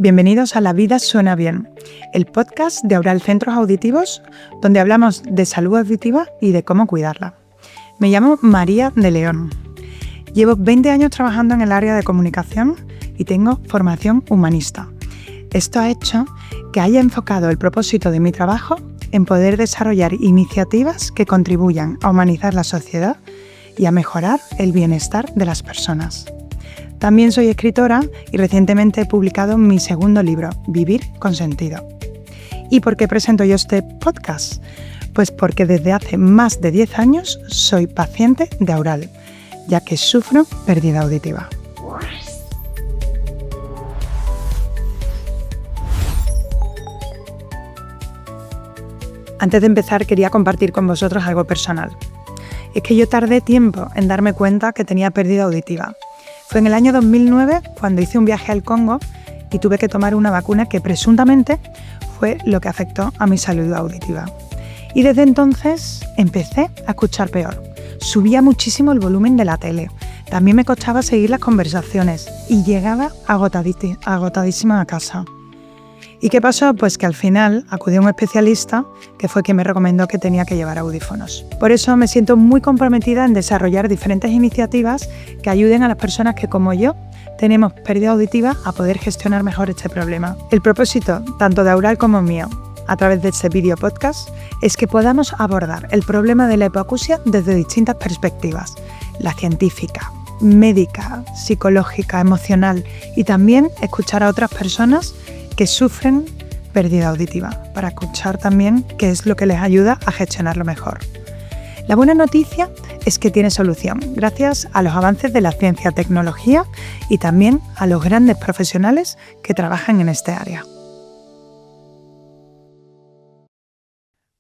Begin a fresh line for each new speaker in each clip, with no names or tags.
Bienvenidos a La Vida Suena Bien, el podcast de Aural Centros Auditivos, donde hablamos de salud auditiva y de cómo cuidarla. Me llamo María de León. Llevo 20 años trabajando en el área de comunicación y tengo formación humanista. Esto ha hecho que haya enfocado el propósito de mi trabajo en poder desarrollar iniciativas que contribuyan a humanizar la sociedad y a mejorar el bienestar de las personas. También soy escritora y recientemente he publicado mi segundo libro, Vivir con Sentido. ¿Y por qué presento yo este podcast? Pues porque desde hace más de 10 años soy paciente de Aural, ya que sufro pérdida auditiva. Antes de empezar quería compartir con vosotros algo personal. Es que yo tardé tiempo en darme cuenta que tenía pérdida auditiva. Fue en el año 2009 cuando hice un viaje al Congo y tuve que tomar una vacuna que presuntamente fue lo que afectó a mi salud auditiva. Y desde entonces empecé a escuchar peor. Subía muchísimo el volumen de la tele. También me costaba seguir las conversaciones y llegaba agotadísima a casa. ¿Y qué pasó? Pues que al final acudí a un especialista que fue quien me recomendó que tenía que llevar audífonos. Por eso me siento muy comprometida en desarrollar diferentes iniciativas que ayuden a las personas que, como yo, tenemos pérdida auditiva a poder gestionar mejor este problema. El propósito, tanto de Aural como mío, a través de este video podcast, es que podamos abordar el problema de la hipoacusia desde distintas perspectivas: la científica, médica, psicológica, emocional, y también escuchar a otras personas que sufren pérdida auditiva, para escuchar también qué es lo que les ayuda a gestionarlo mejor. La buena noticia es que tiene solución, gracias a los avances de la ciencia, tecnología y también a los grandes profesionales que trabajan en este área.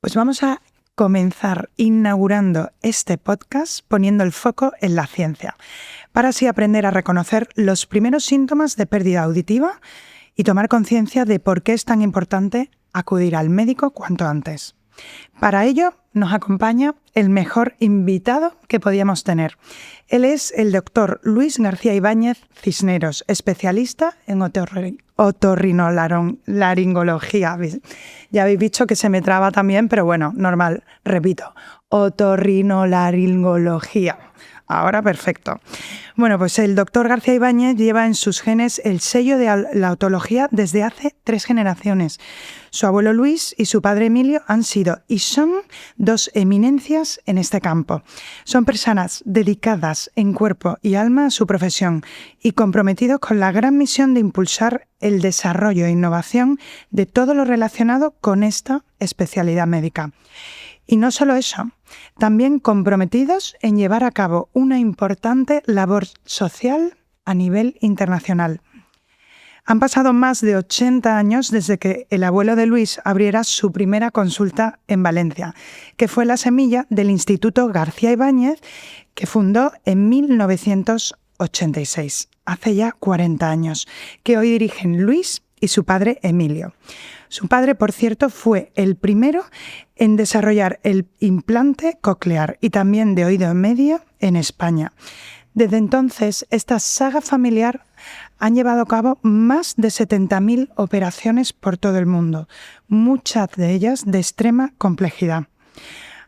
Pues vamos a comenzar inaugurando este podcast poniendo el foco en la ciencia, para así aprender a reconocer los primeros síntomas de pérdida auditiva y tomar conciencia de por qué es tan importante acudir al médico cuanto antes. Para ello nos acompaña el mejor invitado que podíamos tener. Él es el doctor Luis García Ibáñez Cisneros, especialista en otorrinolaringología. Ya habéis visto que se me traba también, pero bueno, normal, repito, otorrinolaringología. Ahora perfecto. Bueno, pues el doctor García Ibáñez lleva en sus genes el sello de la otología desde hace 3 generaciones. Su abuelo Luis y su padre Emilio han sido y son 2 eminencias en este campo. Son personas dedicadas en cuerpo y alma a su profesión y comprometidos con la gran misión de impulsar el desarrollo e innovación de todo lo relacionado con esta especialidad médica. Y no solo eso, también comprometidos en llevar a cabo una importante labor social a nivel internacional. Han pasado más de 80 años desde que el abuelo de Luis abriera su primera consulta en Valencia, que fue la semilla del Instituto García Ibáñez, que fundó en 1986, hace ya 40 años, que hoy dirigen Luis y su padre Emilio. Su padre, por cierto, fue el primero en desarrollar el implante coclear y también de oído medio en España. Desde entonces, esta saga familiar han llevado a cabo más de 70.000 operaciones por todo el mundo, muchas de ellas de extrema complejidad.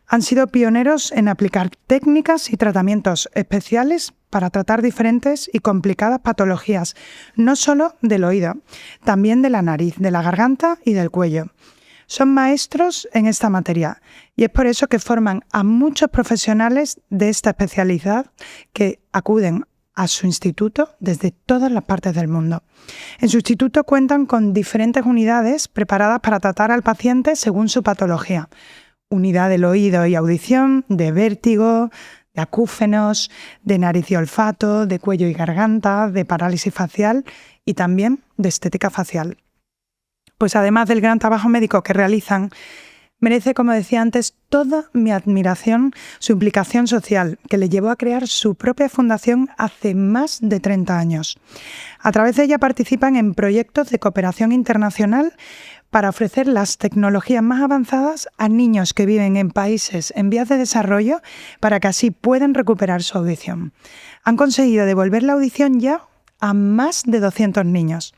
Han sido pioneros en aplicar técnicas y tratamientos especiales para tratar diferentes y complicadas patologías, no solo del oído, también de la nariz, de la garganta y del cuello. Son maestros en esta materia y es por eso que forman a muchos profesionales de esta especialidad que acuden a su instituto desde todas las partes del mundo. En su instituto cuentan con diferentes unidades preparadas para tratar al paciente según su patología. Unidad del oído y audición, de vértigo, de acúfenos, de nariz y olfato, de cuello y garganta, de parálisis facial y también de estética facial. Pues además del gran trabajo médico que realizan, merece, como decía antes, toda mi admiración su implicación social, que le llevó a crear su propia fundación hace más de 30 años. A través de ella participan en proyectos de cooperación internacional para ofrecer las tecnologías más avanzadas a niños que viven en países en vías de desarrollo para que así puedan recuperar su audición. Han conseguido devolver la audición ya a más de 200 niños.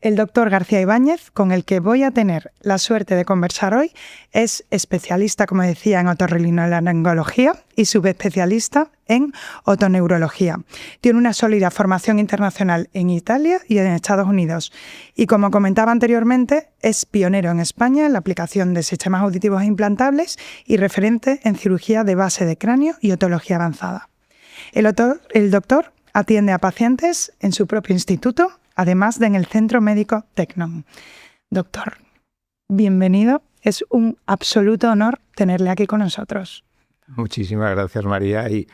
El doctor García Ibáñez, con el que voy a tener la suerte de conversar hoy, es especialista, como decía, en otorrinolaringología y subespecialista en otoneurología. Tiene una sólida formación internacional en Italia y en Estados Unidos. Y como comentaba anteriormente, es pionero en España en la aplicación de sistemas auditivos implantables y referente en cirugía de base de cráneo y otología avanzada. El doctor atiende a pacientes en su propio instituto, además de en el Centro Médico Tecnon. Doctor, bienvenido. Es un absoluto honor tenerle aquí con nosotros.
Muchísimas gracias, María. Y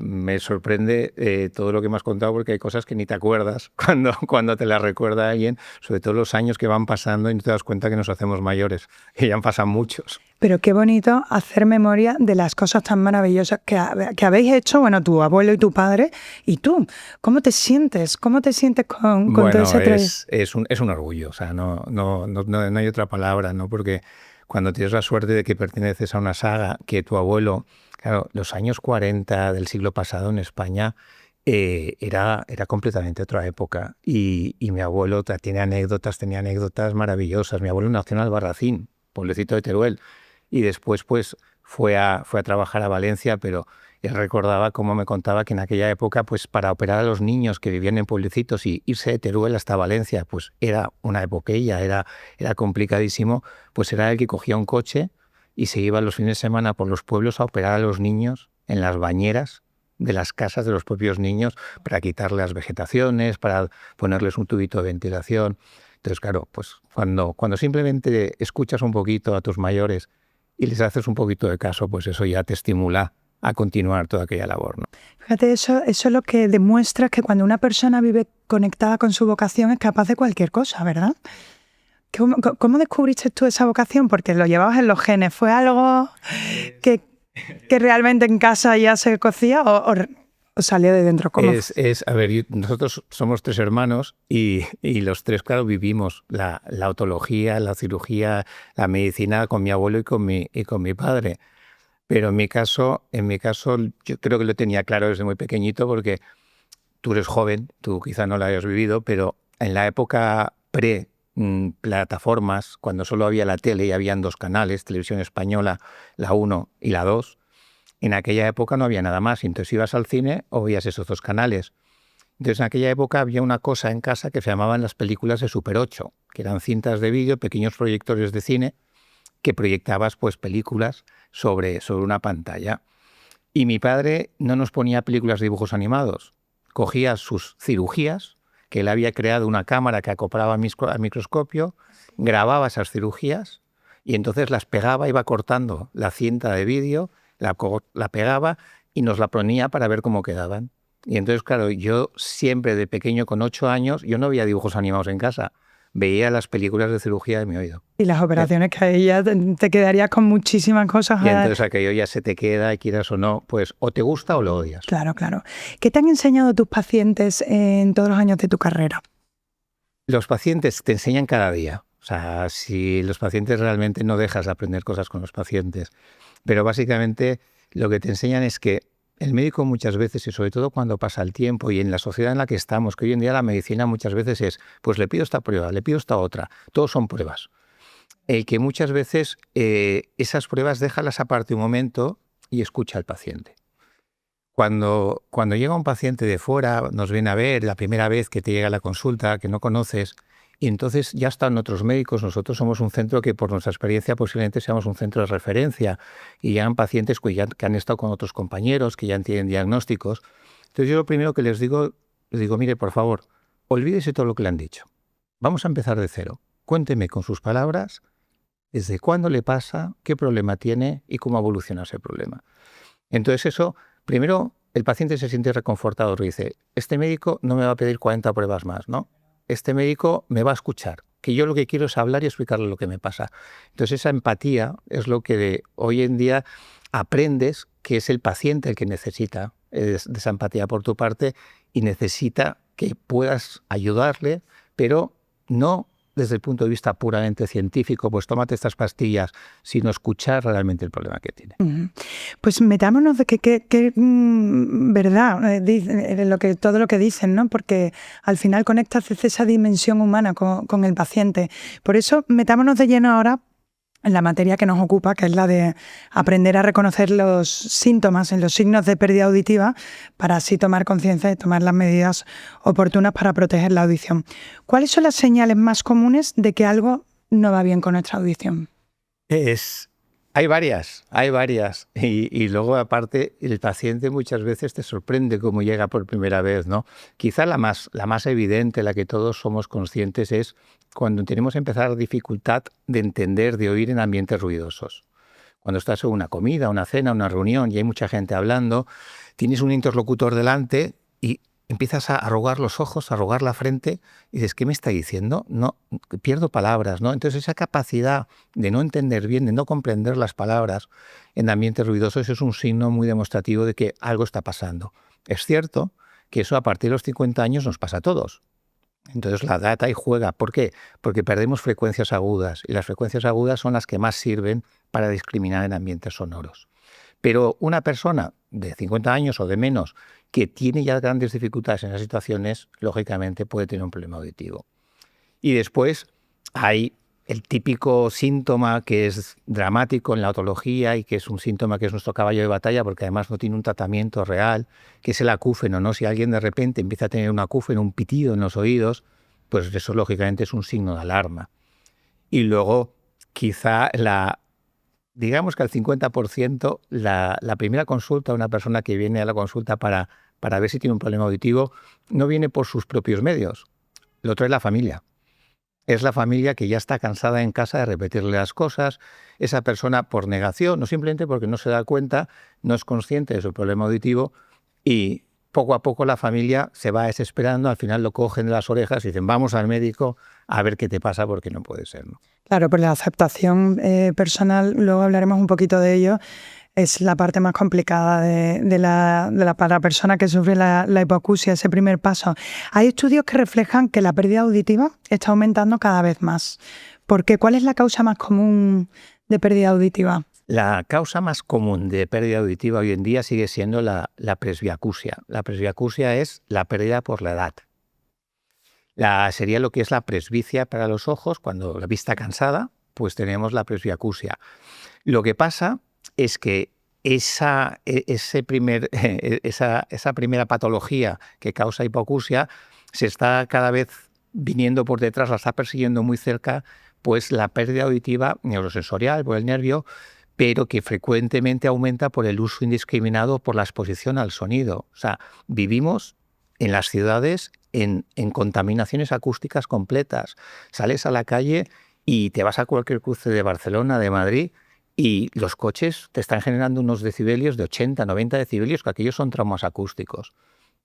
me sorprende todo lo que me has contado, porque hay cosas que ni te acuerdas cuando te las recuerda alguien, sobre todo los años que van pasando y no te das cuenta que nos hacemos mayores, que ya han pasado muchos.
Pero qué bonito hacer memoria de las cosas tan maravillosas que habéis hecho, bueno, tu abuelo y tu padre, y tú. ¿Cómo te sientes? ¿Cómo te sientes con todo ese trayecto?
Es un orgullo, o sea, no hay otra palabra, ¿no? Porque cuando tienes la suerte de que perteneces a una saga que tu abuelo, claro, los años 40 del siglo pasado en España era completamente otra época. Y mi abuelo tenía anécdotas maravillosas. Mi abuelo nació en Albarracín, pueblecito de Teruel, y después pues fue a trabajar a Valencia, pero él recordaba cómo me contaba que en aquella época, pues para operar a los niños que vivían en pueblecitos y irse de Teruel hasta Valencia, pues era una epopeya, era complicadísimo. Pues era el que cogía un coche y se iba los fines de semana por los pueblos a operar a los niños en las bañeras de las casas de los propios niños para quitarles las vegetaciones, para ponerles un tubito de ventilación. Entonces, claro, pues cuando simplemente escuchas un poquito a tus mayores y les haces un poquito de caso, pues eso ya te estimula a continuar toda aquella labor, ¿no?
Fíjate, eso es lo que demuestra que cuando una persona vive conectada con su vocación es capaz de cualquier cosa, ¿verdad? ¿Cómo descubriste tú esa vocación? Porque lo llevabas en los genes. ¿Fue algo que realmente en casa ya se cocía o salió de dentro? ¿Cómo?
A ver, nosotros somos 3 hermanos y los 3, claro, vivimos la otología, la cirugía, la medicina con mi abuelo y con mi padre. Pero en mi caso, yo creo que lo tenía claro desde muy pequeñito, porque tú eres joven, tú quizá no lo hayas vivido, pero en la época plataformas, cuando solo había la tele y habían 2 canales, Televisión Española, la 1 y la 2, en aquella época no había nada más. Entonces ibas al cine o veías esos 2 canales. Entonces en aquella época había una cosa en casa que se llamaban las películas de Super 8, que eran cintas de vídeo, pequeños proyectores de cine, que proyectabas pues películas sobre una pantalla. Y mi padre no nos ponía películas de dibujos animados, cogía sus cirugías, que él había creado una cámara que acoplaba al microscopio, grababa esas cirugías y entonces las pegaba, iba cortando la cinta de vídeo, la pegaba y nos la ponía para ver cómo quedaban. Y entonces, claro, yo siempre de pequeño, con 8 años, yo no veía dibujos animados en casa, veía las películas de cirugía de mi oído.
Y las operaciones que ahí ya te quedarías con muchísimas cosas.
Y entonces aquello ya se te queda, y quieras o no, pues o te gusta o lo odias.
Claro, claro. ¿Qué te han enseñado tus pacientes en todos los años de tu carrera?
Los pacientes te enseñan cada día. O sea, si los pacientes realmente no dejas de aprender cosas con los pacientes. Pero básicamente lo que te enseñan es que el médico muchas veces, y sobre todo cuando pasa el tiempo y en la sociedad en la que estamos, que hoy en día la medicina muchas veces es, pues le pido esta prueba, le pido esta otra, todos son pruebas. El que muchas veces esas pruebas déjalas aparte un momento y escucha al paciente. Cuando llega un paciente de fuera, nos viene a ver, la primera vez que te llega a la consulta, que no conoces, y entonces ya están otros médicos. Nosotros somos un centro que por nuestra experiencia posiblemente seamos un centro de referencia, y llegan pacientes que han estado con otros compañeros, que ya tienen diagnósticos. Entonces yo lo primero que les digo, mire, por favor, olvídese todo lo que le han dicho. Vamos a empezar de cero. Cuénteme con sus palabras desde cuándo le pasa, qué problema tiene y cómo evoluciona ese problema. Entonces eso, primero el paciente se siente reconfortado, dice, este médico no me va a pedir 40 pruebas más, ¿no? Este médico me va a escuchar, que yo lo que quiero es hablar y explicarle lo que me pasa. Entonces esa empatía es lo que hoy en día aprendes, que es el paciente el que necesita de esa empatía por tu parte y necesita que puedas ayudarle, pero no desde el punto de vista puramente científico, pues tómate estas pastillas, sino escuchar realmente el problema que tiene.
Pues metámonos de que verdad, todo lo que dicen, ¿no? Porque al final conectas desde esa dimensión humana con el paciente. Por eso metámonos de lleno ahora en la materia que nos ocupa, que es la de aprender a reconocer los síntomas, los signos de pérdida auditiva, para así tomar conciencia y tomar las medidas oportunas para proteger la audición. ¿Cuáles son las señales más comunes de que algo no va bien con nuestra audición?
Hay varias. Y luego, aparte, el paciente muchas veces te sorprende cómo llega por primera vez, ¿no? Quizá la más evidente, la que todos somos conscientes, es cuando tenemos empezar dificultad de entender, de oír en ambientes ruidosos. Cuando estás en una comida, una cena, una reunión y hay mucha gente hablando, tienes un interlocutor delante y empiezas a arrugar los ojos, a arrugar la frente y dices, ¿qué me está diciendo? No, pierdo palabras, ¿no? Entonces esa capacidad de no entender bien, de no comprender las palabras en ambientes ruidosos es un signo muy demostrativo de que algo está pasando. Es cierto que eso a partir de los 50 años nos pasa a todos. Entonces la edad ahí juega. ¿Por qué? Porque perdemos frecuencias agudas y las frecuencias agudas son las que más sirven para discriminar en ambientes sonoros. Pero una persona de 50 años o de menos que tiene ya grandes dificultades en esas situaciones, lógicamente puede tener un problema auditivo. Y después hay el típico síntoma que es dramático en la otología y que es un síntoma que es nuestro caballo de batalla porque además no tiene un tratamiento real, que es el acúfeno, ¿no? Si alguien de repente empieza a tener un acúfeno, un pitido en los oídos, pues eso lógicamente es un signo de alarma. Y luego quizá digamos que al 50% la primera consulta, una persona que viene a la consulta para ver si tiene un problema auditivo, no viene por sus propios medios. Lo trae la familia. Es la familia que ya está cansada en casa de repetirle las cosas. Esa persona por negación, no simplemente porque no se da cuenta, no es consciente de su problema auditivo y poco a poco la familia se va desesperando, al final lo cogen de las orejas y dicen vamos al médico a ver qué te pasa porque no puede ser, ¿no?
Claro, pues la aceptación personal, luego hablaremos un poquito de ello, es la parte más complicada para la persona que sufre la hipoacusia, ese primer paso. Hay estudios que reflejan que la pérdida auditiva está aumentando cada vez más. ¿Por qué? ¿Cuál es la causa más común de pérdida auditiva?
La causa más común de pérdida auditiva hoy en día sigue siendo la presbiacusia. La presbiacusia es la pérdida por la edad. Sería lo que es la presbicia para los ojos, cuando la vista cansada, pues tenemos la presbiacusia. Lo que pasa es que esa primera patología que causa hipoacusia se está cada vez viniendo por detrás, la está persiguiendo muy cerca, pues la pérdida auditiva neurosensorial por el nervio, pero que frecuentemente aumenta por el uso indiscriminado por la exposición al sonido. O sea, vivimos en las ciudades en contaminaciones acústicas completas. Sales a la calle y te vas a cualquier cruce de Barcelona, de Madrid, y los coches te están generando unos decibelios de 80, 90 decibelios, que aquellos son traumas acústicos.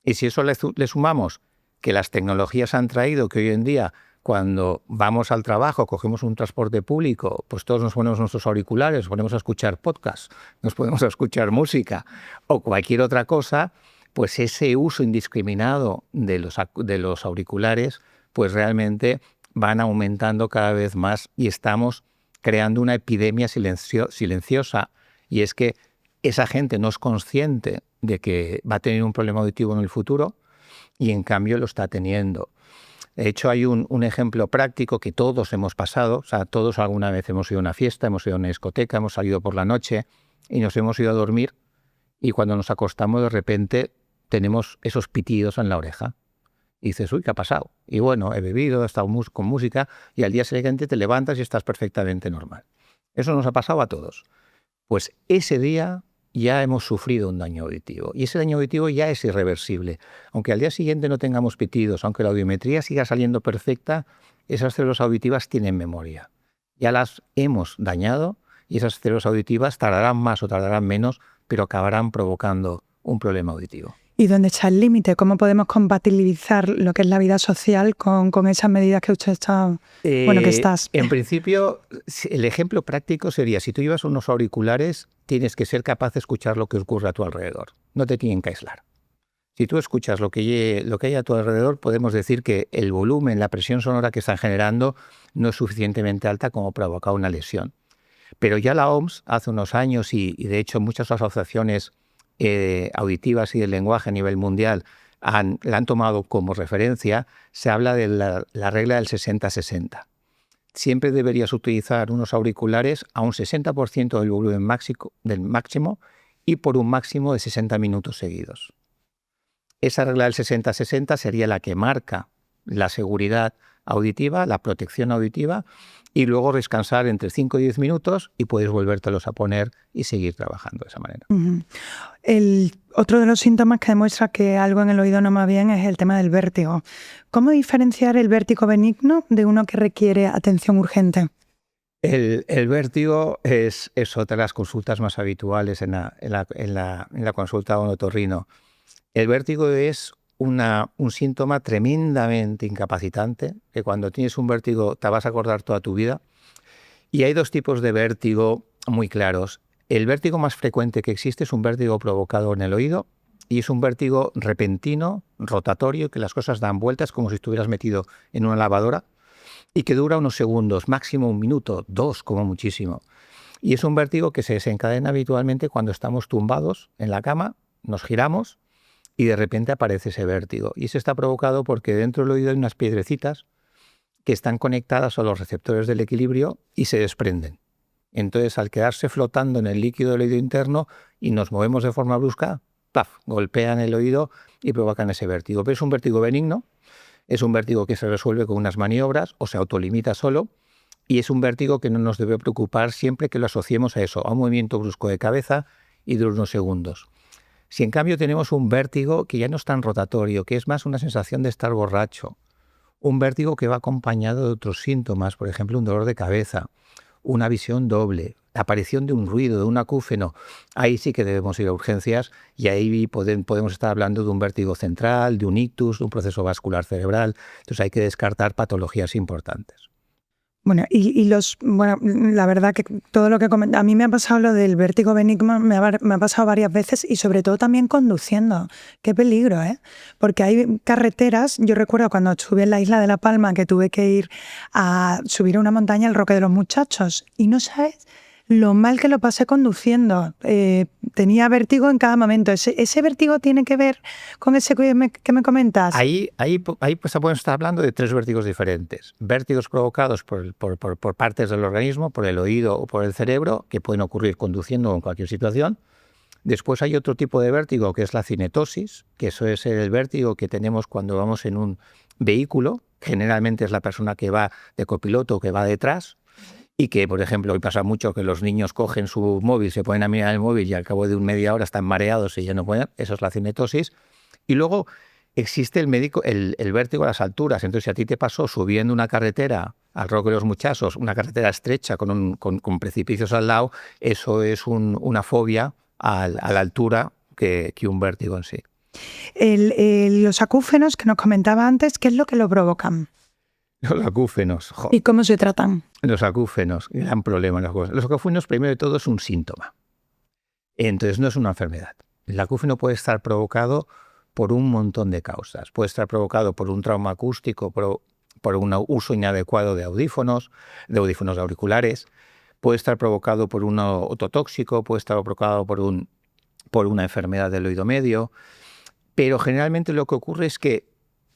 Y si eso le sumamos que las tecnologías han traído que hoy en día, cuando vamos al trabajo, cogemos un transporte público, pues todos nos ponemos nuestros auriculares, nos ponemos a escuchar podcasts, nos ponemos a escuchar música o cualquier otra cosa, pues ese uso indiscriminado de los auriculares, pues realmente van aumentando cada vez más y estamos creando una epidemia silenciosa. Y es que esa gente no es consciente de que va a tener un problema auditivo en el futuro y en cambio lo está teniendo. De hecho, hay un ejemplo práctico que todos hemos pasado. O sea, todos alguna vez hemos ido a una fiesta, hemos ido a una discoteca, hemos salido por la noche y nos hemos ido a dormir y cuando nos acostamos de repente tenemos esos pitidos en la oreja. Y dices, uy, ¿qué ha pasado? Y bueno, he bebido, he estado con música y al día siguiente te levantas y estás perfectamente normal. Eso nos ha pasado a todos. Pues ese día ya hemos sufrido un daño auditivo y ese daño auditivo ya es irreversible. Aunque al día siguiente no tengamos pitidos, aunque la audiometría siga saliendo perfecta, esas células auditivas tienen memoria. Ya las hemos dañado y esas células auditivas tardarán más o tardarán menos, pero acabarán provocando un problema auditivo.
¿Y dónde está el límite? ¿Cómo podemos compatibilizar lo que es la vida social con esas medidas que usted está, que estás?
En principio, el ejemplo práctico sería, si tú llevas unos auriculares, tienes que ser capaz de escuchar lo que ocurre a tu alrededor. No te tienen que aislar. Si tú escuchas lo que hay a tu alrededor, podemos decir que el volumen, la presión sonora que están generando no es suficientemente alta como para provocar una lesión. Pero ya la OMS hace unos años y de hecho muchas asociaciones auditivas y del lenguaje a nivel mundial la han tomado como referencia, se habla de la regla del 60-60. Siempre deberías utilizar unos auriculares a un 60% del volumen máximo y por un máximo de 60 minutos seguidos. Esa regla del 60-60 sería la que marca la seguridad auditiva, la protección auditiva, y luego descansar entre 5 y 10 minutos y puedes volvértelos a poner y seguir trabajando de esa manera.
Otro de los síntomas que demuestra que algo en el oído no va bien es el tema del vértigo. ¿Cómo diferenciar el vértigo benigno de uno que requiere atención urgente?
El vértigo es otra de las consultas más habituales en la consulta de un otorrino. El vértigo es un síntoma tremendamente incapacitante, que cuando tienes un vértigo te vas a acordar toda tu vida. Y hay dos tipos de vértigo muy claros. El vértigo más frecuente que existe es un vértigo provocado en el oído y es un vértigo repentino, rotatorio, que las cosas dan vueltas como si estuvieras metido en una lavadora y que dura unos segundos, máximo 1 minuto, 2 como muchísimo. Y es un vértigo que se desencadena habitualmente cuando estamos tumbados en la cama, nos giramos y de repente aparece ese vértigo. Y eso está provocado porque dentro del oído hay unas piedrecitas que están conectadas a los receptores del equilibrio y se desprenden. Entonces, al quedarse flotando en el líquido del oído interno y nos movemos de forma brusca, ¡paf!, golpean el oído y provocan ese vértigo. Pero es un vértigo benigno, es un vértigo que se resuelve con unas maniobras o se autolimita solo y es un vértigo que no nos debe preocupar siempre que lo asociemos a eso, a un movimiento brusco de cabeza y de unos segundos. Si en cambio tenemos un vértigo que ya no es tan rotatorio, que es más una sensación de estar borracho, un vértigo que va acompañado de otros síntomas, por ejemplo, un dolor de cabeza, una visión doble, la aparición de un ruido, de un acúfeno, ahí sí que debemos ir a urgencias y ahí podemos estar hablando de un vértigo central, de un ictus, de un proceso vascular cerebral. Entonces hay que descartar patologías importantes.
Bueno, la verdad que todo lo que comenta, a mí me ha pasado lo del vértigo benigno, me ha pasado varias veces y sobre todo también conduciendo. Qué peligro, ¿eh? Porque hay carreteras, yo recuerdo cuando estuve en la isla de La Palma que tuve que ir a subir a una montaña, el Roque de los Muchachos, y no sabes lo mal que lo pasé conduciendo. Tenía vértigo en cada momento. ¿Ese vértigo tiene que ver con ese que me comentas?
Ahí pues podemos estar hablando de 3 vértigos diferentes. Vértigos provocados por partes del organismo, por el oído o por el cerebro, que pueden ocurrir conduciendo o en cualquier situación. Después hay otro tipo de vértigo que es la cinetosis, que eso es el vértigo que tenemos cuando vamos en un vehículo. Generalmente es la persona que va de copiloto o que va detrás. Y que, por ejemplo, hoy pasa mucho que los niños cogen su móvil, se ponen a mirar el móvil y al cabo de media hora están mareados y ya no pueden. Eso es la cinetosis. Y luego existe el vértigo a las alturas. Entonces, si a ti te pasó subiendo una carretera al Roque de los Muchachos, una carretera estrecha con precipicios al lado, eso es una fobia a la altura que un vértigo en sí.
Los acúfenos que nos comentaba antes, ¿qué es lo que lo provocan?
Los acúfenos.
¿Y cómo se tratan?
Los acúfenos, gran problema. Los acúfenos, primero de todo, es un síntoma. Entonces, no es una enfermedad. El acúfeno puede estar provocado por un montón de causas. Puede estar provocado por un trauma acústico, por un uso inadecuado de audífonos auriculares. Puede estar provocado por un ototóxico, puede estar provocado por una enfermedad del oído medio. Pero generalmente lo que ocurre es que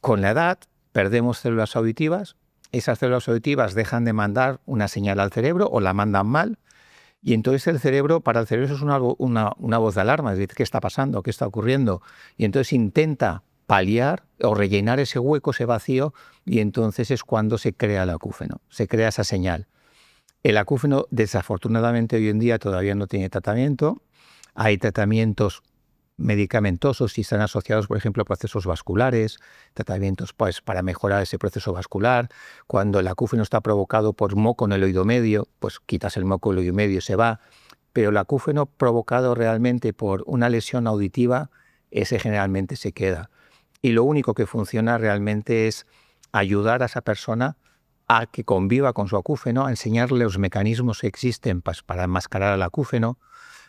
con la edad perdemos células auditivas, esas células auditivas dejan de mandar una señal al cerebro o la mandan mal, y entonces para el cerebro eso es una voz de alarma, es decir, ¿qué está pasando? ¿Qué está ocurriendo? Y entonces intenta paliar o rellenar ese hueco, ese vacío, y entonces es cuando se crea el acúfeno, se crea esa señal. El acúfeno, desafortunadamente, hoy en día todavía no tiene tratamiento. Hay tratamientos medicamentosos si están asociados, por ejemplo, a procesos vasculares, tratamientos pues, para mejorar ese proceso vascular. Cuando el acúfeno está provocado por moco en el oído medio, pues quitas el moco del oído medio y se va. Pero el acúfeno provocado realmente por una lesión auditiva, ese generalmente se queda. Y lo único que funciona realmente es ayudar a esa persona a que conviva con su acúfeno, a enseñarle los mecanismos que existen para enmascarar al acúfeno,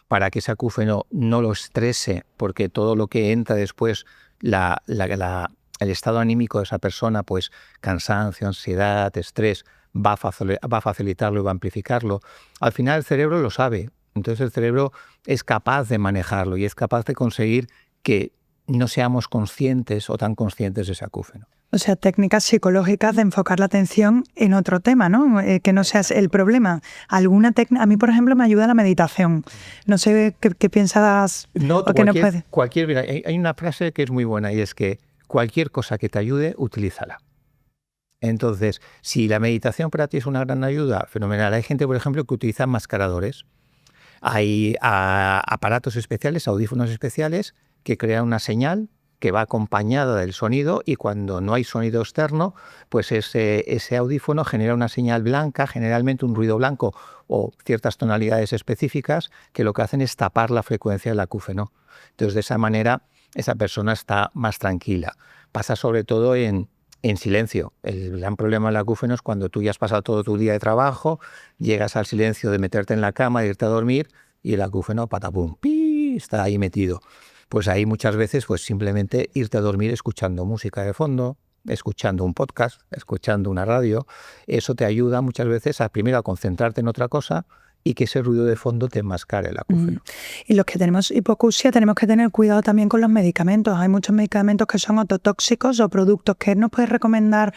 para que ese acúfeno no lo estrese, porque todo lo que entra después el estado anímico de esa persona, pues cansancio, ansiedad, estrés, va a facilitarlo y va a amplificarlo. Al final el cerebro lo sabe. Entonces el cerebro es capaz de manejarlo y es capaz de conseguir que no seamos conscientes o tan conscientes de ese acúfeno.
O sea, técnicas psicológicas de enfocar la atención en otro tema, ¿no? Que no sea el problema. ¿Alguna técnica? A mí, por ejemplo, me ayuda la meditación. No sé qué piensas o qué no puedes.
Mira, hay una frase que es muy buena y es que cualquier cosa que te ayude, utilízala. Entonces, si la meditación para ti es una gran ayuda, fenomenal. Hay gente, por ejemplo, que utiliza mascaradores. Hay aparatos especiales, audífonos especiales, que crean una señal que va acompañada del sonido y cuando no hay sonido externo, pues ese audífono genera una señal blanca, generalmente un ruido blanco o ciertas tonalidades específicas que lo que hacen es tapar la frecuencia del acúfeno. Entonces, de esa manera, esa persona está más tranquila. Pasa sobre todo en silencio. El gran problema del acúfeno es cuando tú ya has pasado todo tu día de trabajo, llegas al silencio de meterte en la cama, de irte a dormir y el acúfeno, patapum, ¡pi!, está ahí metido. Pues ahí muchas veces pues simplemente irte a dormir escuchando música de fondo, escuchando un podcast, escuchando una radio. Eso te ayuda muchas veces primero a concentrarte en otra cosa y que ese ruido de fondo te enmascare el acúfeno.
Y los que tenemos hipoacusia tenemos que tener cuidado también con los medicamentos. Hay muchos medicamentos que son ototóxicos o productos. ¿Qué nos puedes recomendar?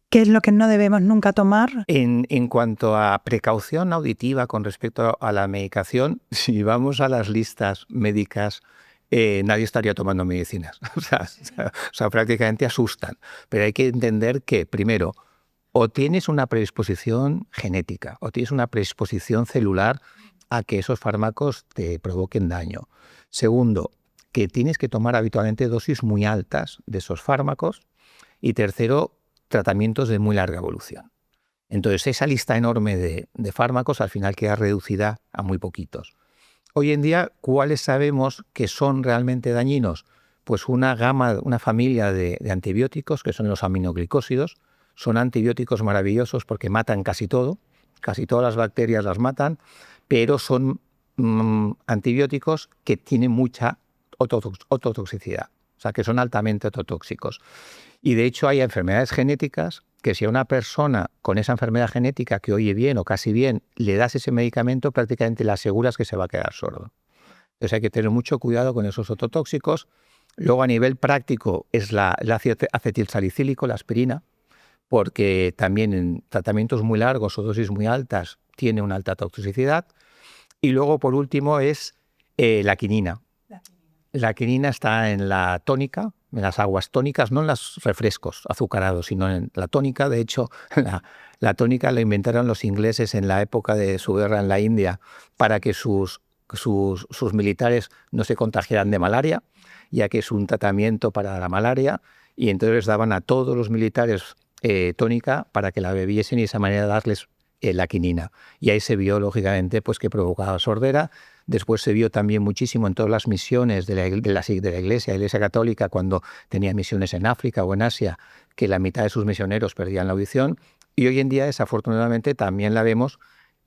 ¿Qué es lo que no debemos nunca tomar?
En cuanto a precaución auditiva con respecto a la medicación, si vamos a las listas médicas, nadie estaría tomando medicinas. O sea, prácticamente asustan. Pero hay que entender que, primero, o tienes una predisposición genética o tienes una predisposición celular a que esos fármacos te provoquen daño. Segundo, que tienes que tomar habitualmente dosis muy altas de esos fármacos. Y tercero, tratamientos de muy larga evolución. Entonces, esa lista enorme de fármacos al final queda reducida a muy poquitos. Hoy en día, ¿cuáles sabemos que son realmente dañinos? Pues una familia de antibióticos que son los aminoglicósidos. Son antibióticos maravillosos porque matan casi todo, casi todas las bacterias las matan, pero son antibióticos que tienen mucha ototoxicidad, o sea que son altamente ototóxicos. Y de hecho hay enfermedades genéticas que si a una persona con esa enfermedad genética que oye bien o casi bien le das ese medicamento, prácticamente le aseguras que se va a quedar sordo. Entonces hay que tener mucho cuidado con esos ototóxicos. Luego a nivel práctico es el ácido acetilsalicílico, la aspirina, porque también en tratamientos muy largos o dosis muy altas tiene una alta toxicidad. Y luego, por último, es la quinina. La quinina está en la tónica, en las aguas tónicas, no en los refrescos azucarados, sino en la tónica. De hecho, la tónica la inventaron los ingleses en la época de su guerra en la India para que sus militares no se contagiaran de malaria, ya que es un tratamiento para la malaria, y entonces les daban a todos los militares tónica para que la bebiesen y de esa manera darles la quinina. Y ahí se vio, lógicamente, pues que provocaba sordera. Después se vio también muchísimo en todas las misiones de la Iglesia Católica, cuando tenía misiones en África o en Asia, que la mitad de sus misioneros perdían la audición. Y hoy en día, desafortunadamente, también la vemos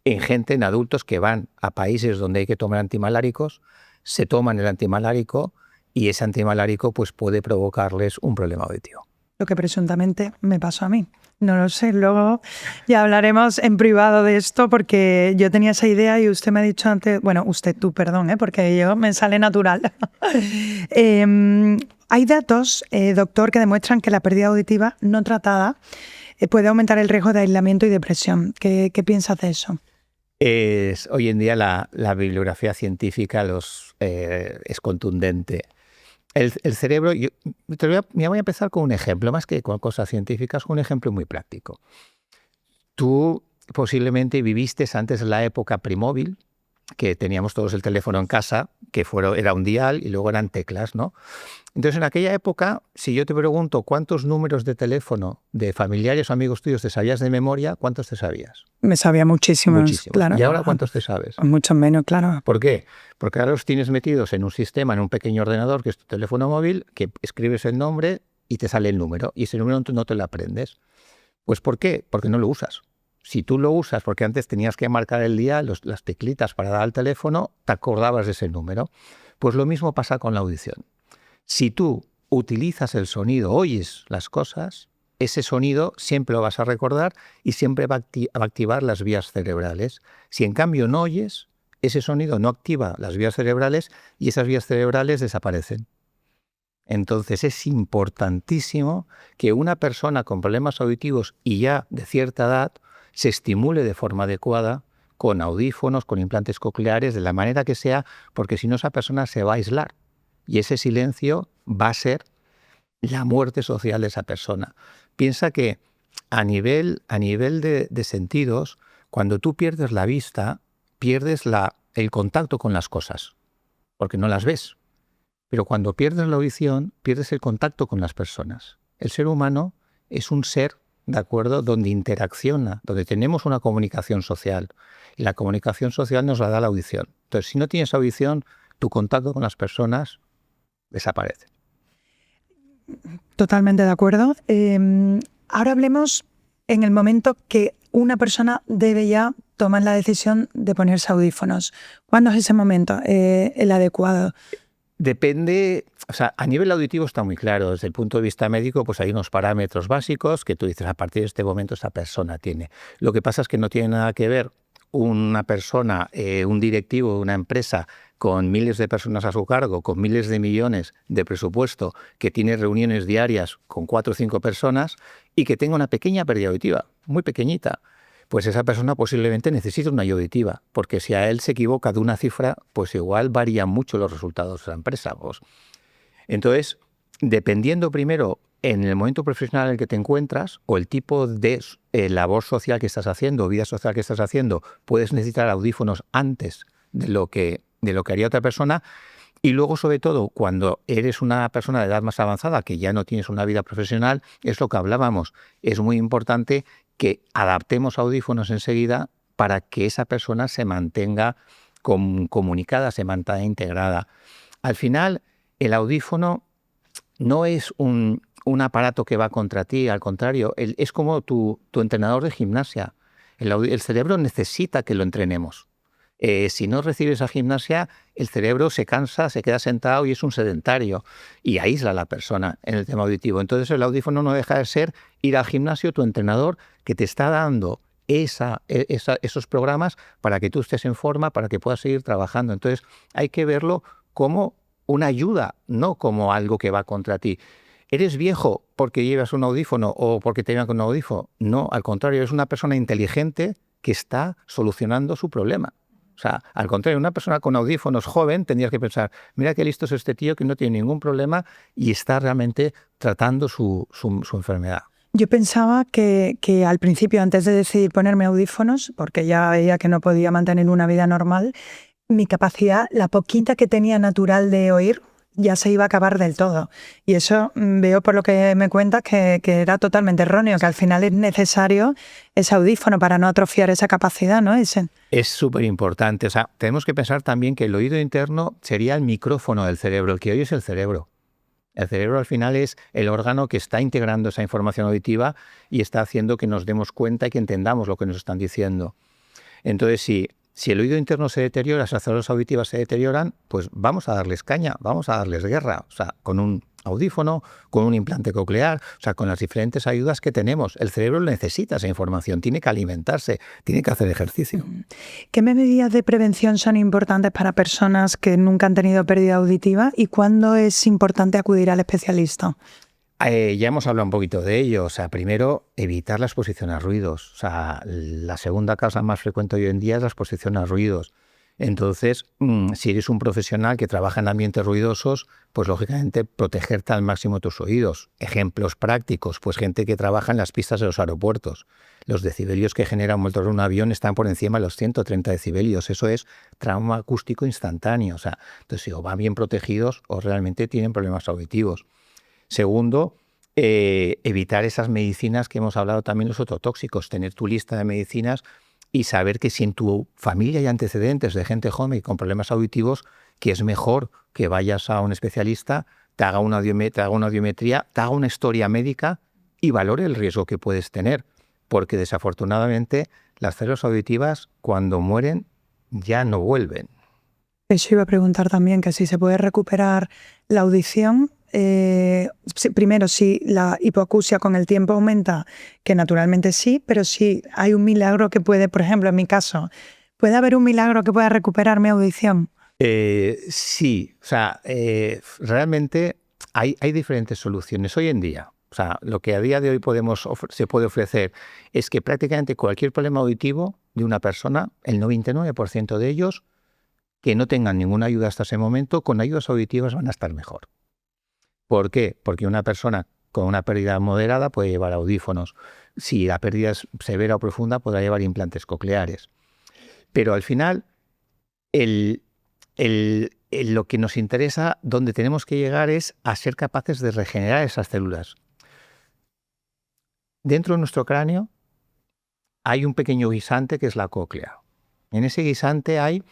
en adultos que van a países donde hay que tomar antimaláricos, se toman el antimalárico y ese antimalárico pues, puede provocarles un problema auditivo.
Lo que presuntamente me pasó a mí. No lo sé, luego ya hablaremos en privado de esto porque yo tenía esa idea y usted me ha dicho antes, bueno, tú, perdón, porque yo me sale natural. Hay datos, doctor, que demuestran que la pérdida auditiva no tratada puede aumentar el riesgo de aislamiento y depresión. ¿Qué piensas de eso?
Hoy en día la bibliografía científica es contundente. El cerebro, voy a empezar con un ejemplo, más que con cosas científicas, con un ejemplo muy práctico. Tú posiblemente viviste antes la época premóvil, que teníamos todos el teléfono en casa, que era un dial y luego eran teclas, ¿no? Entonces, en aquella época, si yo te pregunto cuántos números de teléfono de familiares o amigos tuyos te sabías de memoria, ¿cuántos te sabías?
Me sabía muchísimos, claro.
¿Y ahora cuántos te sabes?
Mucho menos, claro.
¿Por qué? Porque ahora los tienes metidos en un sistema, en un pequeño ordenador, que es tu teléfono móvil, que escribes el nombre y te sale el número. Y ese número no te lo aprendes. Pues ¿por qué? Porque no lo usas. Si tú lo usas, porque antes tenías que marcar el día, las teclitas para dar al teléfono, te acordabas de ese número. Pues lo mismo pasa con la audición. Si tú utilizas el sonido, oyes las cosas, ese sonido siempre lo vas a recordar y siempre va a activar las vías cerebrales. Si en cambio no oyes, ese sonido no activa las vías cerebrales y esas vías cerebrales desaparecen. Entonces es importantísimo que una persona con problemas auditivos y ya de cierta edad se estimule de forma adecuada con audífonos, con implantes cocleares, de la manera que sea, porque si no esa persona se va a aislar y ese silencio va a ser la muerte social de esa persona. Piensa que a nivel de sentidos, cuando tú pierdes la vista, pierdes el contacto con las cosas, porque no las ves. Pero cuando pierdes la audición, pierdes el contacto con las personas. El ser humano es un ser, ¿de acuerdo?, donde interacciona, donde tenemos una comunicación social. Y la comunicación social nos la da la audición. Entonces, si no tienes audición, tu contacto con las personas desaparece.
Totalmente de acuerdo. Ahora hablemos en el momento que una persona debe ya tomar la decisión de ponerse audífonos. ¿Cuándo es ese momento el adecuado?
Depende, o sea, a nivel auditivo está muy claro. Desde el punto de vista médico, pues hay unos parámetros básicos que tú dices, a partir de este momento esta persona tiene. Lo que pasa es que no tiene nada que ver una persona, un directivo de una empresa con miles de personas a su cargo, con miles de millones de presupuesto, que tiene reuniones diarias con 4 o 5 personas y que tenga una pequeña pérdida auditiva, muy pequeñita. Pues esa persona posiblemente necesita una ayuda auditiva, porque si a él se equivoca de una cifra, pues igual varían mucho los resultados de la empresa. Pues. Entonces, dependiendo primero en el momento profesional en el que te encuentras o el tipo de labor social que estás haciendo, vida social que estás haciendo, puedes necesitar audífonos antes de lo que haría otra persona. Y luego, sobre todo, cuando eres una persona de edad más avanzada, que ya no tienes una vida profesional, es lo que hablábamos. Es muy importante que adaptemos audífonos enseguida para que esa persona se mantenga comunicada, se mantenga integrada. Al final, el audífono no es un aparato que va contra ti, al contrario, es como tu entrenador de gimnasia. El cerebro necesita que lo entrenemos. Si no recibes esa gimnasia, el cerebro se cansa, se queda sentado y es un sedentario y aísla a la persona en el tema auditivo. Entonces el audífono no deja de ser ir al gimnasio, tu entrenador que te está dando esos programas para que tú estés en forma, para que puedas seguir trabajando. Entonces hay que verlo como una ayuda, no como algo que va contra ti. ¿Eres viejo porque llevas un audífono o porque te llevan con un audífono? No, al contrario, eres una persona inteligente que está solucionando su problema. O sea, al contrario, una persona con audífonos joven tendrías que pensar, mira qué listo es este tío que no tiene ningún problema y está realmente tratando su enfermedad.
Yo pensaba que al principio, antes de decidir ponerme audífonos, porque ya veía que no podía mantener una vida normal, mi capacidad, la poquita que tenía natural de oír, ya se iba a acabar del todo. Y eso veo por lo que me cuentas que era totalmente erróneo, que al final es necesario ese audífono para no atrofiar esa capacidad, ¿no?
Es súper importante. O sea, tenemos que pensar también que el oído interno sería el micrófono del cerebro. El que oye es el cerebro. El cerebro al final es el órgano que está integrando esa información auditiva y está haciendo que nos demos cuenta y que entendamos lo que nos están diciendo. Entonces, si el oído interno se deteriora, las células auditivas se deterioran, pues vamos a darles caña, vamos a darles guerra. O sea, con un audífono, con un implante coclear, o sea, con las diferentes ayudas que tenemos. El cerebro necesita esa información, tiene que alimentarse, tiene que hacer ejercicio.
¿Qué medidas de prevención son importantes para personas que nunca han tenido pérdida auditiva y cuándo es importante acudir al especialista?
Ya hemos hablado un poquito de ello. O sea, primero, evitar la exposición a ruidos. O sea, la segunda causa más frecuente hoy en día es la exposición a ruidos. Entonces, si eres un profesional que trabaja en ambientes ruidosos, pues lógicamente protegerte al máximo tus oídos. Ejemplos prácticos, pues gente que trabaja en las pistas de los aeropuertos. Los decibelios que genera un motor de un avión están por encima de los 130 decibelios. Eso es trauma acústico instantáneo. O sea, entonces, si o van bien protegidos o realmente tienen problemas auditivos. Segundo, evitar esas medicinas que hemos hablado también, los ototóxicos, tener tu lista de medicinas y saber que si en tu familia hay antecedentes de gente joven con problemas auditivos, que es mejor que vayas a un especialista, te haga una audiometría, te haga una historia médica y valore el riesgo que puedes tener, porque desafortunadamente las células auditivas cuando mueren ya no vuelven.
Eso iba a preguntar también, que si se puede recuperar la audición primero, si la hipoacusia con el tiempo aumenta, que naturalmente sí, pero si hay un milagro que puede, por ejemplo, en mi caso, ¿puede haber un milagro que pueda recuperar mi audición?
Sí, o sea, realmente hay diferentes soluciones hoy en día. O sea, lo que a día de hoy se puede ofrecer es que prácticamente cualquier problema auditivo de una persona, el 99% de ellos, que no tengan ninguna ayuda hasta ese momento, con ayudas auditivas van a estar mejor. ¿Por qué? Porque una persona con una pérdida moderada puede llevar audífonos. Si la pérdida es severa o profunda, podrá llevar implantes cocleares. Pero al final, lo que nos interesa, donde tenemos que llegar, es a ser capaces de regenerar esas células. Dentro de nuestro cráneo hay un pequeño guisante que es la cóclea. En ese guisante hay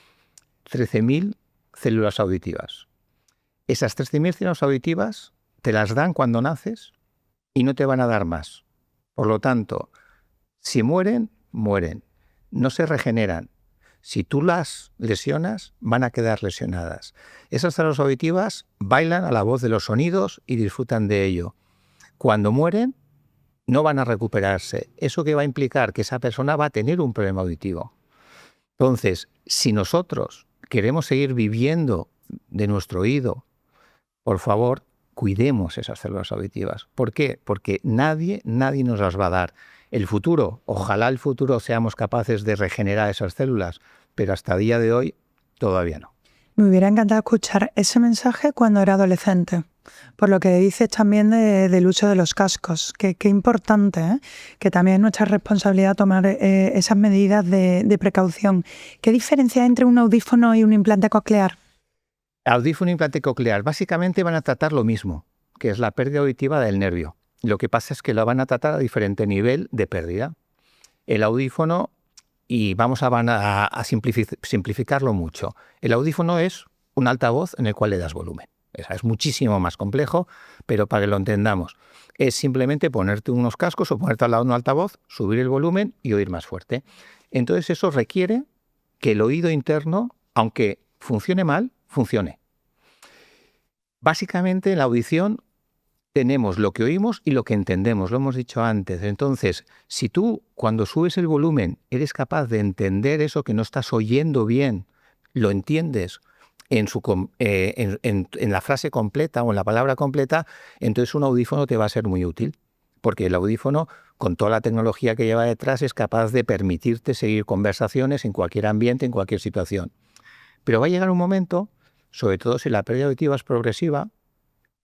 13.000 células auditivas. Esas 13.000 células auditivas te las dan cuando naces y no te van a dar más. Por lo tanto, si mueren, mueren. No se regeneran. Si tú las lesionas, van a quedar lesionadas. Esas células auditivas bailan a la voz de los sonidos y disfrutan de ello. Cuando mueren, no van a recuperarse. ¿Eso qué va a implicar? Que esa persona va a tener un problema auditivo. Entonces, si nosotros queremos seguir viviendo de nuestro oído, por favor, cuidemos esas células auditivas. ¿Por qué? Porque nadie nos las va a dar. El futuro, ojalá el futuro seamos capaces de regenerar esas células, pero hasta el día de hoy todavía no.
Me hubiera encantado escuchar ese mensaje cuando era adolescente, por lo que dices también del uso de los cascos. Qué importante, ¿eh? Que también es nuestra responsabilidad tomar esas medidas de precaución. ¿Qué diferencia hay entre un audífono y un implante coclear?
Audífono e implante coclear básicamente van a tratar lo mismo, que es la pérdida auditiva del nervio. Lo que pasa es que lo van a tratar a diferente nivel de pérdida. El audífono, y vamos a simplificarlo mucho, el audífono es un altavoz en el cual le das volumen. Es muchísimo más complejo, pero para que lo entendamos, es simplemente ponerte unos cascos o ponerte al lado de un altavoz, subir el volumen y oír más fuerte. Entonces eso requiere que el oído interno, aunque funcione mal, funcione. Básicamente en la audición tenemos lo que oímos y lo que entendemos, lo hemos dicho antes. Entonces, si tú cuando subes el volumen eres capaz de entender eso que no estás oyendo bien, lo entiendes en la frase completa o en la palabra completa, entonces un audífono te va a ser muy útil. Porque el audífono, con toda la tecnología que lleva detrás, es capaz de permitirte seguir conversaciones en cualquier ambiente, en cualquier situación. Pero va a llegar un momento, sobre todo si la pérdida auditiva es progresiva,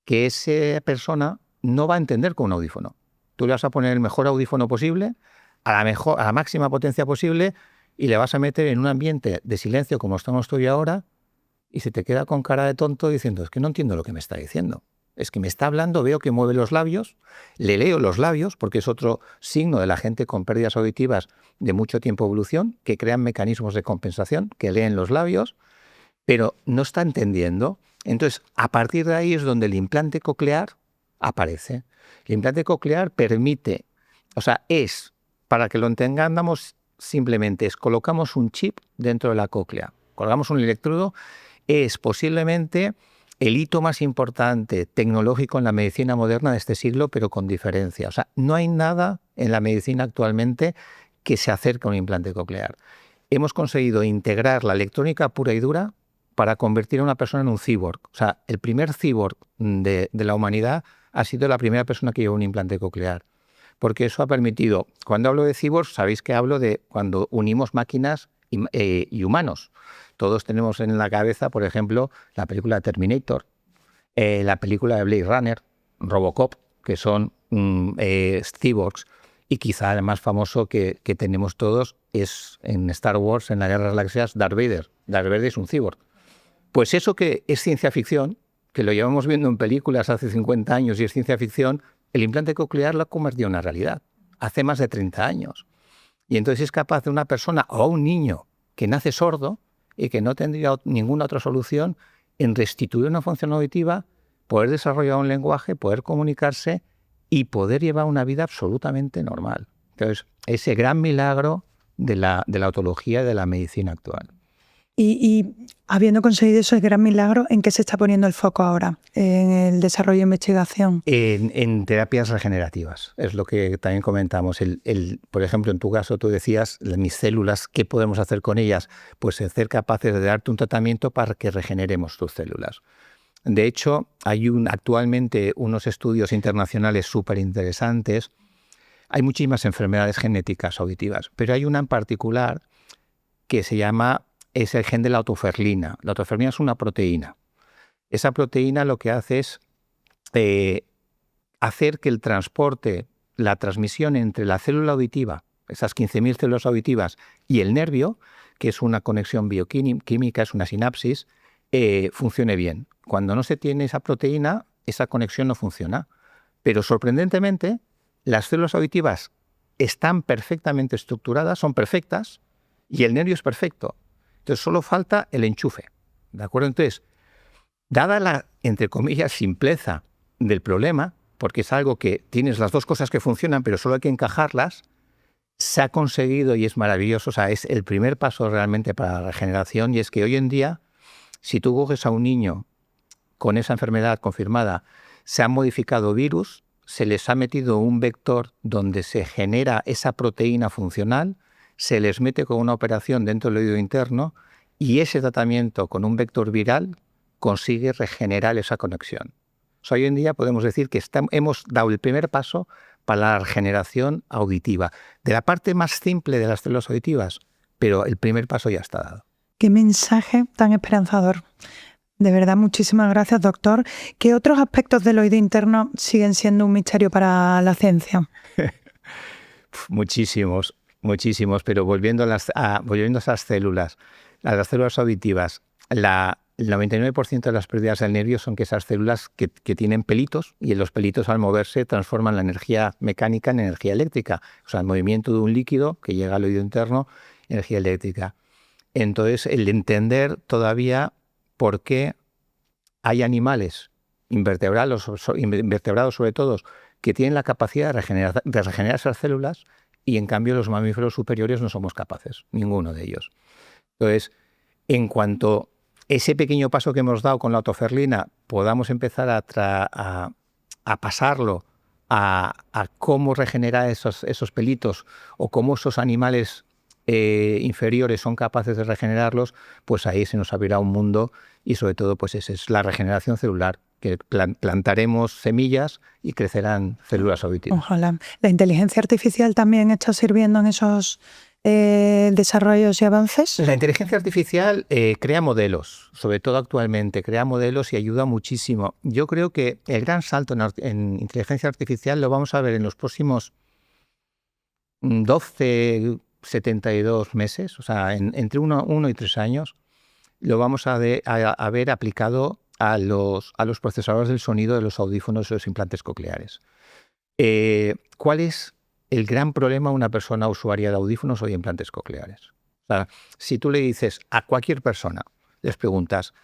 que esa persona no va a entender con un audífono. Tú le vas a poner el mejor audífono posible, a la máxima potencia posible, y le vas a meter en un ambiente de silencio como estamos tú y ahora, y se te queda con cara de tonto diciendo, es que no entiendo lo que me está diciendo. Es que me está hablando, veo que mueve los labios, le leo los labios, porque es otro signo de la gente con pérdidas auditivas de mucho tiempo de evolución, que crean mecanismos de compensación, que leen los labios, pero no está entendiendo. Entonces, a partir de ahí es donde el implante coclear aparece. El implante coclear permite, para que lo entendamos simplemente, colocamos un chip dentro de la cóclea, colgamos un electrodo, es posiblemente el hito más importante tecnológico en la medicina moderna de este siglo, pero con diferencia. O sea, no hay nada en la medicina actualmente que se acerque a un implante coclear. Hemos conseguido integrar la electrónica pura y dura para convertir a una persona en un cyborg. O sea, el primer cyborg de la humanidad ha sido la primera persona que llevó un implante coclear. Porque eso ha permitido, cuando hablo de cyborg, sabéis que hablo de cuando unimos máquinas y humanos. Todos tenemos en la cabeza, por ejemplo, la película Terminator, la película de Blade Runner, Robocop, que son cyborgs. Y quizá el más famoso que tenemos todos es en Star Wars, en la Guerra de las Galaxias, Darth Vader. Darth Vader es un cyborg. Pues eso que es ciencia ficción, que lo llevamos viendo en películas hace 50 años y es ciencia ficción, el implante coclear lo ha convertido en una realidad, hace más de 30 años. Y entonces es capaz de una persona o un niño que nace sordo y que no tendría ninguna otra solución en restituir una función auditiva, poder desarrollar un lenguaje, poder comunicarse y poder llevar una vida absolutamente normal. Entonces, ese gran milagro de la otología y de la medicina actual.
Y habiendo conseguido ese gran milagro, ¿en qué se está poniendo el foco ahora? ¿En el desarrollo e investigación?
En terapias regenerativas, es lo que también comentamos. Por ejemplo, en tu caso tú decías, mis células, ¿qué podemos hacer con ellas? Pues ser capaces de darte un tratamiento para que regeneremos tus células. De hecho, hay actualmente unos estudios internacionales súper interesantes. Hay muchísimas enfermedades genéticas auditivas, pero hay una en particular que es el gen de la otoferlina. La otoferlina es una proteína. Esa proteína lo que hace es hacer que el transporte, la transmisión entre la célula auditiva, esas 15.000 células auditivas, y el nervio, que es una conexión bioquímica, es una sinapsis, funcione bien. Cuando no se tiene esa proteína, esa conexión no funciona. Pero sorprendentemente, las células auditivas están perfectamente estructuradas, son perfectas, y el nervio es perfecto. Entonces solo falta el enchufe. ¿De acuerdo? Entonces, dada la, entre comillas, simpleza del problema, porque es algo que tienes las dos cosas que funcionan, pero solo hay que encajarlas, se ha conseguido y es maravilloso. O sea, es el primer paso realmente para la regeneración, y es que hoy en día, si tú coges a un niño con esa enfermedad confirmada, se han modificado virus, se les ha metido un vector donde se genera esa proteína funcional, se les mete con una operación dentro del oído interno, y ese tratamiento con un vector viral consigue regenerar esa conexión. O sea, hoy en día podemos decir que hemos dado el primer paso para la regeneración auditiva, de la parte más simple de las células auditivas, pero el primer paso ya está dado.
Qué mensaje tan esperanzador. De verdad, muchísimas gracias, doctor. ¿Qué otros aspectos del oído interno siguen siendo un misterio para la ciencia?
Muchísimos, pero volviendo a esas células, a las células auditivas, el 99% de las pérdidas del nervio son que esas células que tienen pelitos, y en los pelitos al moverse transforman la energía mecánica en energía eléctrica. O sea, el movimiento de un líquido que llega al oído interno, energía eléctrica. Entonces, el entender todavía por qué hay animales invertebrados sobre todo, que tienen la capacidad de regenerar esas células, y en cambio los mamíferos superiores no somos capaces, ninguno de ellos. Entonces, en cuanto ese pequeño paso que hemos dado con la otoferlina podamos empezar a pasarlo a cómo regenerar esos pelitos, o cómo esos animales inferiores son capaces de regenerarlos, pues ahí se nos abrirá un mundo, y sobre todo pues esa es la regeneración celular, que plantaremos semillas y crecerán células auditivas.
Ojalá. ¿La inteligencia artificial también está sirviendo en esos desarrollos y avances?
La inteligencia artificial crea modelos, sobre todo actualmente, crea modelos y ayuda muchísimo. Yo creo que el gran salto en inteligencia artificial lo vamos a ver en los próximos 72 meses, o sea, entre 1 y 3 años, lo vamos a ver aplicado a los procesadores del sonido de los audífonos y los implantes cocleares. ¿Cuál es el gran problema de una persona usuaria de audífonos o de implantes cocleares? O sea, si tú le dices a cualquier persona, les preguntas,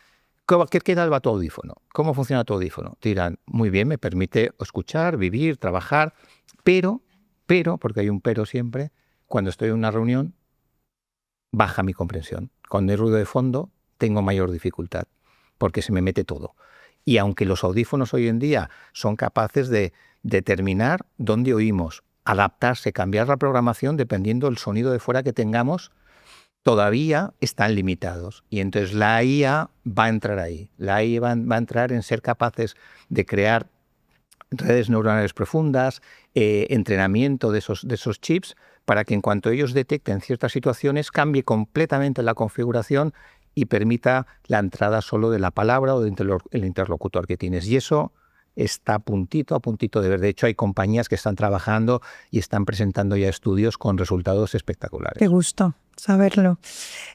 ¿qué tal va tu audífono? ¿Cómo funciona tu audífono? Te dirán, muy bien, me permite escuchar, vivir, trabajar, pero, porque hay un pero siempre, cuando estoy en una reunión, baja mi comprensión. Cuando hay ruido de fondo, tengo mayor dificultad, porque se me mete todo. Y aunque los audífonos hoy en día son capaces de determinar dónde oímos, adaptarse, cambiar la programación dependiendo del sonido de fuera que tengamos, todavía están limitados. Y entonces la IA va a entrar ahí. La IA va a entrar en ser capaces de crear redes neuronales profundas, entrenamiento de esos chips, para que en cuanto ellos detecten ciertas situaciones cambie completamente la configuración y permita la entrada solo de la palabra o del interlocutor que tienes. Y eso está a puntito de ver. De hecho, hay compañías que están trabajando y están presentando ya estudios con resultados espectaculares.
Qué gusto saberlo.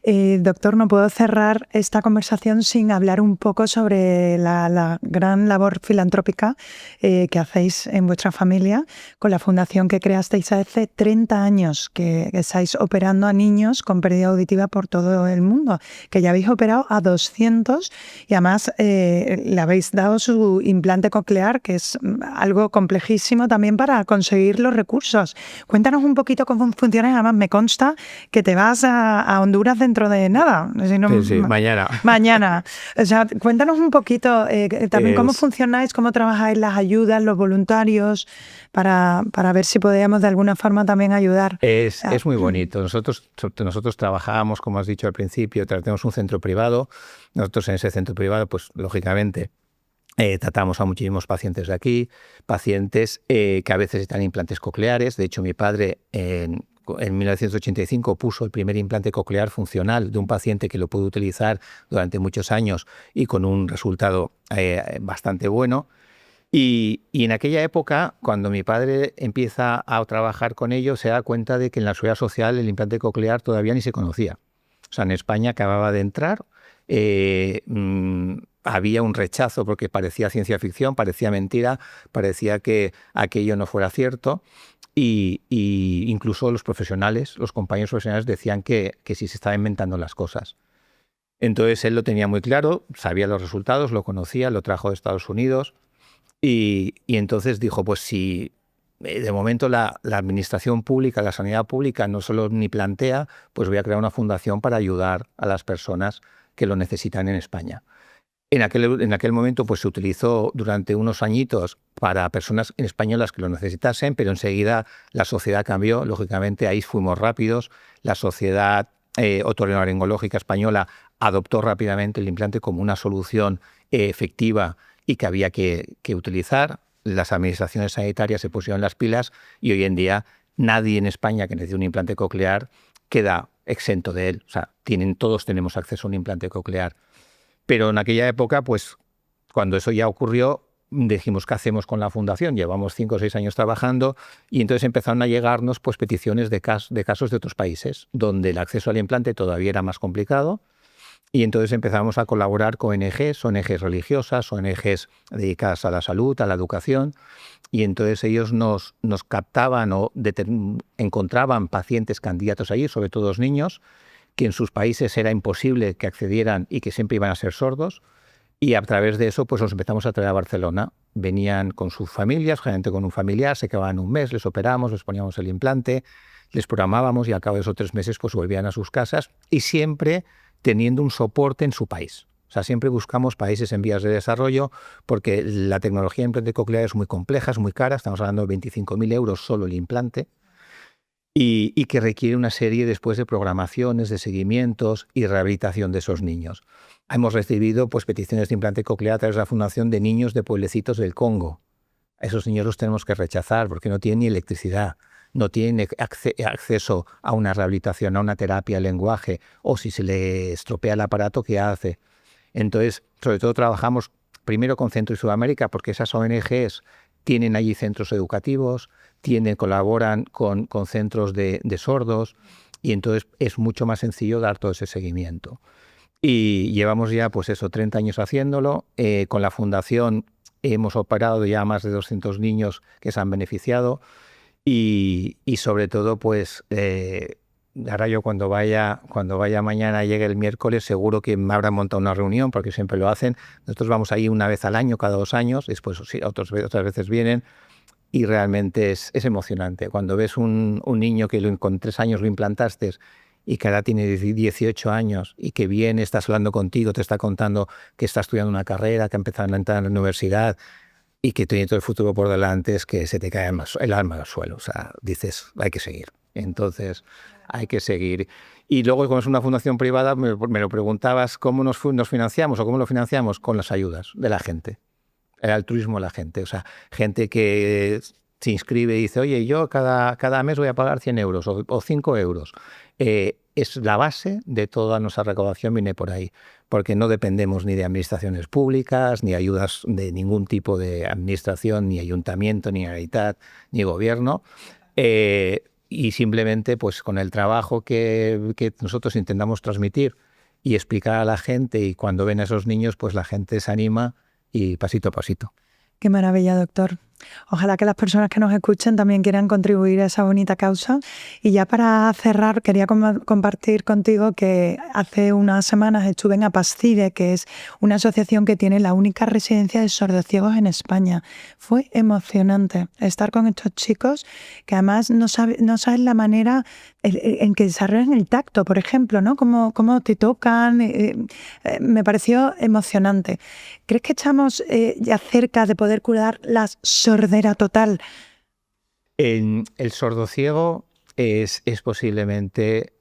Doctor, no puedo cerrar esta conversación sin hablar un poco sobre la gran labor filantrópica que hacéis en vuestra familia con la fundación que creasteis hace 30 años, que estáis operando a niños con pérdida auditiva por todo el mundo, que ya habéis operado a 200 y además le habéis dado su implante coclear, que es algo complejísimo también para conseguir los recursos. Cuéntanos un poquito cómo funciona, además me consta que te va vas a Honduras dentro de nada. Si no,
Sí, mañana.
Mañana. O sea, cuéntanos un poquito también cómo funcionáis, cómo trabajáis las ayudas, los voluntarios, para ver si podíamos de alguna forma también ayudar.
Es muy bonito. Nosotros trabajábamos, como has dicho al principio, tenemos un centro privado. Nosotros en ese centro privado, pues lógicamente, tratamos a muchísimos pacientes de aquí, pacientes que a veces están implantes cocleares. De hecho, mi padre en 1985 puso el primer implante coclear funcional de un paciente que lo pudo utilizar durante muchos años y con un resultado bastante bueno. Y en aquella época, cuando mi padre empieza a trabajar con ello, se da cuenta de que en la seguridad social el implante coclear todavía ni se conocía. O sea, en España acababa de entrar, había un rechazo porque parecía ciencia ficción, parecía mentira, parecía que aquello no fuera cierto. Y incluso los profesionales, los compañeros profesionales decían que sí se estaban inventando las cosas. Entonces él lo tenía muy claro, sabía los resultados, lo conocía, lo trajo de Estados Unidos y entonces dijo, pues si de momento la administración pública, la sanidad pública no solo ni plantea, pues voy a crear una fundación para ayudar a las personas que lo necesitan en España. En aquel momento pues se utilizó durante unos añitos para personas españolas que lo necesitasen, pero enseguida la sociedad cambió, lógicamente ahí fuimos rápidos, la sociedad otorrinolaringológica española adoptó rápidamente el implante como una solución efectiva y que había que utilizar. Las administraciones sanitarias se pusieron las pilas y hoy en día nadie en España que necesite un implante coclear queda exento de él. O sea, todos tenemos acceso a un implante coclear. Pero en aquella época, pues cuando eso ya ocurrió, dijimos, ¿qué hacemos con la fundación? Llevamos 5 o 6 años trabajando y entonces empezaron a llegarnos pues, peticiones de casos de otros países donde el acceso al implante todavía era más complicado y entonces empezamos a colaborar con ONGs religiosas, ONGs dedicadas a la salud, a la educación y entonces ellos nos captaban o encontraban pacientes candidatos allí, sobre todo los niños, que en sus países era imposible que accedieran y que siempre iban a ser sordos. Y a través de eso pues los empezamos a traer a Barcelona. Venían con sus familias, generalmente con un familiar, se quedaban un mes, les operamos, les poníamos el implante, les programábamos y al cabo de esos 3 meses pues volvían a sus casas y siempre teniendo un soporte en su país. O sea, siempre buscamos países en vías de desarrollo porque la tecnología de implante coclear es muy compleja, es muy cara, estamos hablando de 25.000 euros solo el implante. Y que requiere una serie después de programaciones, de seguimientos y rehabilitación de esos niños. Hemos recibido pues, peticiones de implante coclear a través de la fundación de niños de pueblecitos del Congo. A esos niños los tenemos que rechazar porque no tienen ni electricidad, no tienen acceso a una rehabilitación, a una terapia de lenguaje, o si se le estropea el aparato, ¿qué hace? Entonces, sobre todo trabajamos primero con Centro y Sudamérica porque esas ONGs tienen allí centros educativos, colaboran con centros de sordos y entonces es mucho más sencillo dar todo ese seguimiento. Y llevamos ya pues 30 años haciéndolo. Con la fundación hemos operado ya más de 200 niños que se han beneficiado y sobre todo pues ahora yo cuando vaya mañana, llegue el miércoles, seguro que me habrán montado una reunión porque siempre lo hacen. Nosotros vamos ahí una vez al año, cada 2 años, después sí, otras veces vienen. Y realmente es emocionante. Cuando ves un niño que con 3 años lo implantaste y que ahora tiene 18 años y que viene, estás hablando contigo, te está contando que está estudiando una carrera, que ha empezado a entrar en la universidad y que tiene todo el futuro por delante, es que se te cae el alma al suelo. O sea, dices, hay que seguir. Entonces, hay que seguir. Y luego, como es una fundación privada, me lo preguntabas, ¿cómo nos financiamos o cómo lo financiamos? Con las ayudas de la gente. El altruismo de la gente, o sea, gente que se inscribe y dice, oye, yo cada mes voy a pagar 100 euros o 5 euros. Es la base de toda nuestra recaudación, viene por ahí, porque no dependemos ni de administraciones públicas, ni ayudas de ningún tipo de administración, ni ayuntamiento, ni Generalitat, ni gobierno. Y simplemente pues con el trabajo que nosotros intentamos transmitir y explicar a la gente, y cuando ven a esos niños, pues la gente se anima y pasito a pasito.
Qué maravilla, doctor. Ojalá que las personas que nos escuchen también quieran contribuir a esa bonita causa. Y ya para cerrar, quería compartir contigo que hace unas semanas estuve en Apascide, que es una asociación que tiene la única residencia de sordociegos en España. Fue emocionante estar con estos chicos que además no saben la manera en que desarrollan el tacto, por ejemplo, ¿no? Cómo te tocan. Me pareció emocionante. ¿Crees que estamos ya cerca de poder curar la sordera total?
El sordociego es posiblemente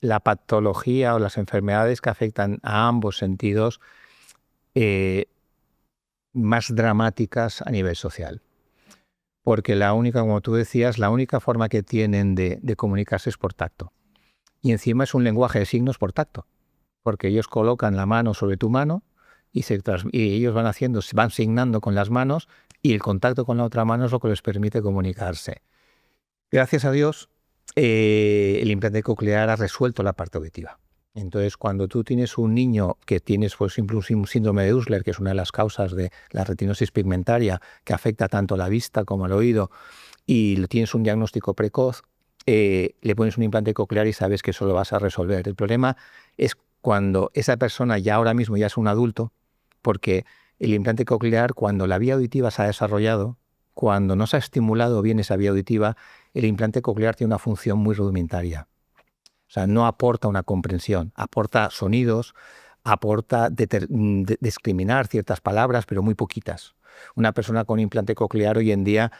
la patología o las enfermedades que afectan a ambos sentidos más dramáticas a nivel social. Porque como tú decías, la única forma que tienen de comunicarse es por tacto. Y encima es un lenguaje de signos por tacto, porque ellos colocan la mano sobre tu mano y ellos van signando con las manos, y el contacto con la otra mano es lo que les permite comunicarse. Gracias a Dios, el implante coclear ha resuelto la parte auditiva. Entonces, cuando tú tienes un niño que tienes, por ejemplo, un síndrome de Usler, que es una de las causas de la retinosis pigmentaria, que afecta tanto la vista como el oído, y tienes un diagnóstico precoz, le pones un implante coclear y sabes que eso lo vas a resolver. El problema es cuando esa persona ya ahora mismo ya es un adulto, porque el implante coclear, cuando la vía auditiva se ha desarrollado, cuando no se ha estimulado bien esa vía auditiva, el implante coclear tiene una función muy rudimentaria. O sea, no aporta una comprensión, aporta sonidos, aporta discriminar ciertas palabras, pero muy poquitas. Una persona con implante coclear hoy en día,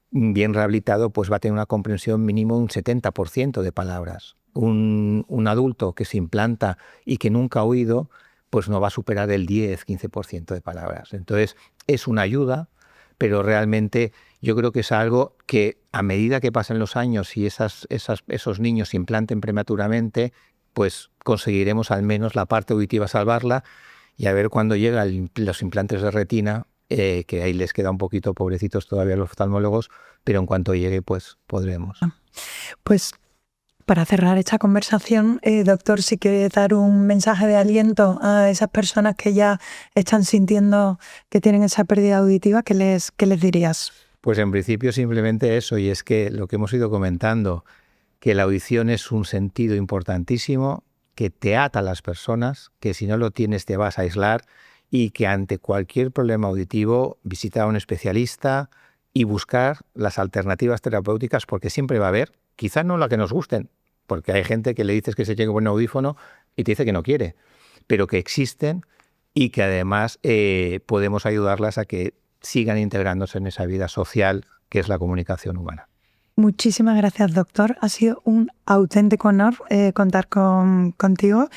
bien rehabilitado, pues va a tener una comprensión mínimo de un 70% de palabras. Un adulto que se implanta y que nunca ha oído, pues no va a superar el 10-15% de palabras. Entonces, es una ayuda, pero realmente yo creo que es algo que a medida que pasen los años y esos niños se implanten prematuramente, pues conseguiremos al menos la parte auditiva salvarla, y a ver cuando llegan los implantes de retina, que ahí les queda un poquito, pobrecitos todavía los oftalmólogos, pero en cuanto llegue, pues podremos.
Pues para cerrar esta conversación, doctor, si quiere dar un mensaje de aliento a esas personas que ya están sintiendo que tienen esa pérdida auditiva, ¿qué les dirías?
Pues en principio simplemente eso, y es que lo que hemos ido comentando, que la audición es un sentido importantísimo, que te ata a las personas, que si no lo tienes te vas a aislar, y que ante cualquier problema auditivo visitar a un especialista y buscar las alternativas terapéuticas, porque siempre va a haber, quizás no la que nos gusten, porque hay gente que le dices que se lleve un buen audífono y te dice que no quiere, pero que existen y que además podemos ayudarlas a que sigan integrándose en esa vida social que es la comunicación humana.
Muchísimas gracias, doctor. Ha sido un auténtico honor contar contigo.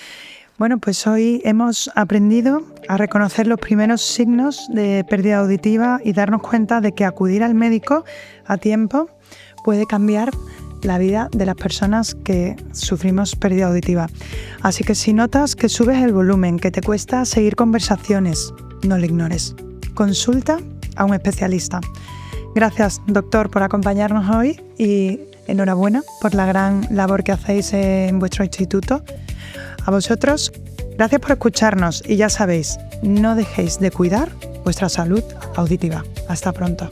Bueno, pues hoy hemos aprendido a reconocer los primeros signos de pérdida auditiva y darnos cuenta de que acudir al médico a tiempo puede cambiar la vida de las personas que sufrimos pérdida auditiva. Así que si notas que subes el volumen, que te cuesta seguir conversaciones, no lo ignores. Consulta a un especialista. Gracias, doctor, por acompañarnos hoy y enhorabuena por la gran labor que hacéis en vuestro instituto. A vosotros, gracias por escucharnos y ya sabéis, no dejéis de cuidar vuestra salud auditiva. Hasta pronto.